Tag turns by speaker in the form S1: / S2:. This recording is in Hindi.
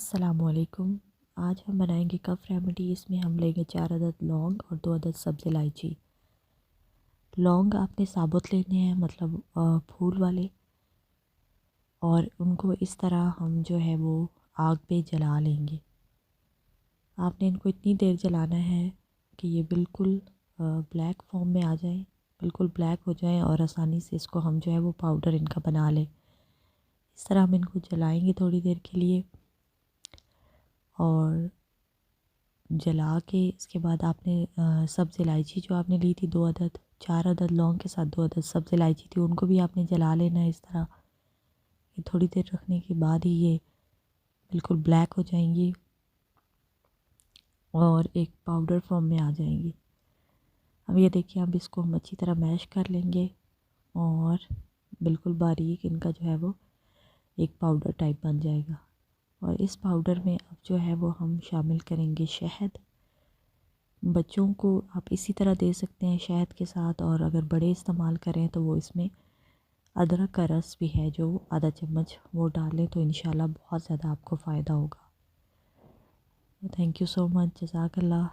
S1: अस्सलामुअलैकुम। आज हम बनाएंगे कफ रेमेडी। इसमें हम लेंगे 4 अदद लौंग और 2 अदद सब्ज़ इलायची। लौंग आपने साबुत लेने हैं, मतलब फूल वाले, और उनको इस तरह हम जो है वो आग पे जला लेंगे। आपने इनको इतनी देर जलाना है कि ये बिल्कुल ब्लैक फॉर्म में आ जाए, बिल्कुल ब्लैक हो जाए और आसानी से इसको हम जो है वो पाउडर इनका बना लें। इस तरह हम इनको जलाएंगे थोड़ी देर के लिए, और जला के इसके बाद आपने सब्ज़ इलायची जो आपने ली थी 2 अदद, 4 अदद लौंग के साथ 2 अदद सब्ज़ इलायची थी, उनको भी आपने जला लेना है इस तरह। ये थोड़ी देर रखने के बाद ही ये बिल्कुल ब्लैक हो जाएंगी और एक पाउडर फॉर्म में आ जाएंगी। अब ये देखिए, अब इसको हम अच्छी तरह मैश कर लेंगे और बिल्कुल बारीक इनका जो है वो एक पाउडर टाइप बन जाएगा। और इस पाउडर में अब जो है वो हम शामिल करेंगे शहद। बच्चों को आप इसी तरह दे सकते हैं शहद के साथ, और अगर बड़े इस्तेमाल करें तो वो इसमें अदरक का रस भी है जो आधा चम्मच वो डालें तो इंशाल्लाह बहुत ज़्यादा आपको फ़ायदा होगा। Thank you so much. जज़ाकल्लाह।